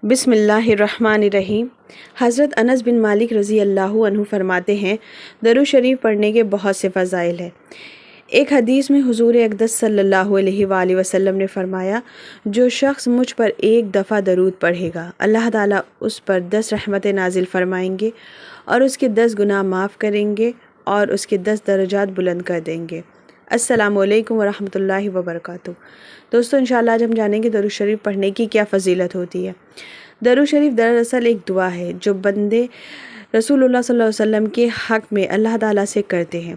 بسم اللہ الرحمن الرحیم۔ حضرت انس بن مالک رضی اللہ عنہ فرماتے ہیں درود شریف پڑھنے کے بہت سے فضائل ہیں۔ ایک حدیث میں حضور اقدس صلی اللہ علیہ وآلہ وسلم نے فرمایا، جو شخص مجھ پر ایک دفعہ درود پڑھے گا اللہ تعالیٰ اس پر 10 رحمتیں نازل فرمائیں گے اور اس کے 10 گناہ معاف کریں گے اور اس کے 10 درجات بلند کر دیں گے۔ السلام علیکم ورحمۃ اللہ وبرکاتہ۔ دوستو، انشاءاللہ آج ہم جانیں گے درود شریف پڑھنے کی کیا فضیلت ہوتی ہے۔ درود شریف دراصل ایک دعا ہے جو بندے رسول اللہ صلی اللہ علیہ وسلم کے حق میں اللہ تعالیٰ سے کرتے ہیں۔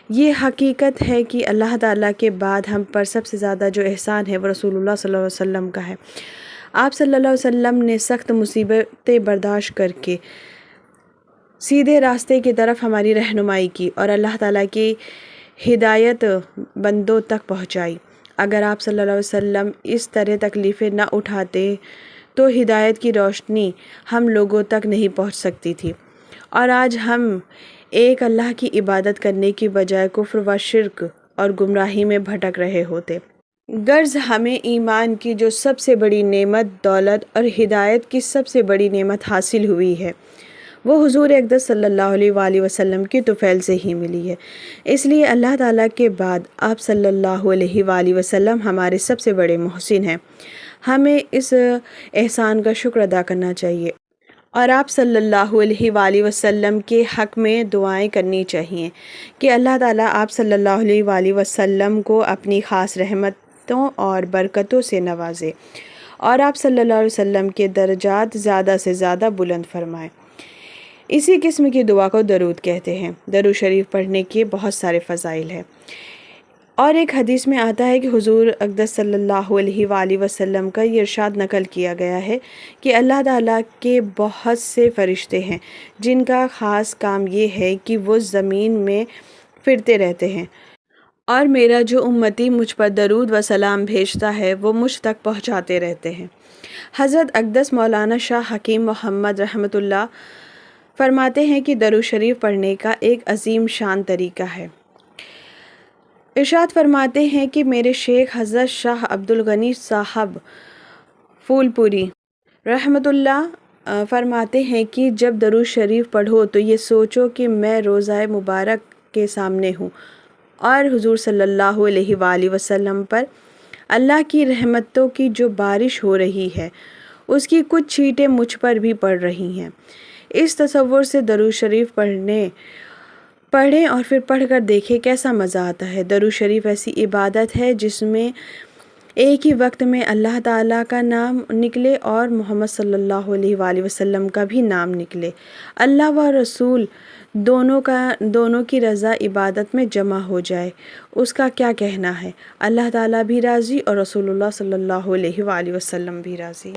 یہ حقیقت ہے کہ اللہ تعالیٰ کے بعد ہم پر سب سے زیادہ جو احسان ہے وہ رسول اللہ صلی اللہ علیہ وسلم کا ہے۔ آپ صلی اللہ علیہ وسلم نے سخت مصیبتیں برداشت کر کے سیدھے راستے کی طرف ہماری رہنمائی کی اور اللہ تعالیٰ کی ہدایت بندوں تک پہنچائی۔ اگر آپ صلی اللہ علیہ وسلم اس طرح تکلیفیں نہ اٹھاتے تو ہدایت کی روشنی ہم لوگوں تک نہیں پہنچ سکتی تھی، اور آج ہم ایک اللہ کی عبادت کرنے کی بجائے کفر و شرک اور گمراہی میں بھٹک رہے ہوتے۔ غرض ہمیں ایمان کی جو سب سے بڑی نعمت، دولت اور ہدایت کی سب سے بڑی نعمت حاصل ہوئی ہے وہ حضور اقدس صلی اللہ علیہ وآلہ وسلم کی طفیل سے ہی ملی ہے۔ اس لیے اللہ تعالیٰ کے بعد آپ صلی اللہ علیہ وآلہ وسلم ہمارے سب سے بڑے محسن ہیں۔ ہمیں اس احسان کا شکر ادا کرنا چاہیے اور آپ صلی اللہ علیہ وآلہ وسلم کے حق میں دعائیں کرنی چاہیے کہ اللہ تعالیٰ آپ صلی اللہ علیہ وآلہ وسلم کو اپنی خاص رحمتوں اور برکتوں سے نوازے اور آپ صلی اللہ علیہ وسلم کے درجات زیادہ سے زیادہ بلند فرمائے۔ اسی قسم کی دعا کو درود کہتے ہیں۔ درود شریف پڑھنے کے بہت سارے فضائل ہیں، اور ایک حدیث میں آتا ہے کہ حضور اقدس صلی اللہ علیہ وآلہ وسلم کا یہ ارشاد نقل کیا گیا ہے کہ اللہ تعالیٰ کے بہت سے فرشتے ہیں جن کا خاص کام یہ ہے کہ وہ زمین میں پھرتے رہتے ہیں، اور میرا جو امتی مجھ پر درود و سلام بھیجتا ہے وہ مجھ تک پہنچاتے رہتے ہیں۔ حضرت اقدس مولانا شاہ حکیم محمد رحمۃ اللہ فرماتے ہیں کہ درود شریف پڑھنے کا ایک عظیم شان طریقہ ہے۔ ارشاد فرماتے ہیں کہ میرے شیخ حضرت شاہ عبد الغنی صاحب پھول پوری رحمۃ اللہ فرماتے ہیں کہ جب درود شریف پڑھو تو یہ سوچو کہ میں روضہ مبارک کے سامنے ہوں اور حضور صلی اللہ علیہ وآلہ وسلم پر اللہ کی رحمتوں کی جو بارش ہو رہی ہے اس کی کچھ چھینٹیں مجھ پر بھی پڑ رہی ہیں۔ اس تصور سے درود شریف پڑھیں اور پھر پڑھ کر دیکھیں کیسا مزہ آتا ہے۔ درود شریف ایسی عبادت ہے جس میں ایک ہی وقت میں اللہ تعالیٰ کا نام نکلے اور محمد صلی اللہ علیہ وآلہ وسلم کا بھی نام نکلے۔ اللہ و رسول دونوں کی رضا عبادت میں جمع ہو جائے، اس کا کیا کہنا ہے۔ اللہ تعالیٰ بھی راضی اور رسول اللہ صلی اللہ علیہ وآلہ وسلم بھی راضی۔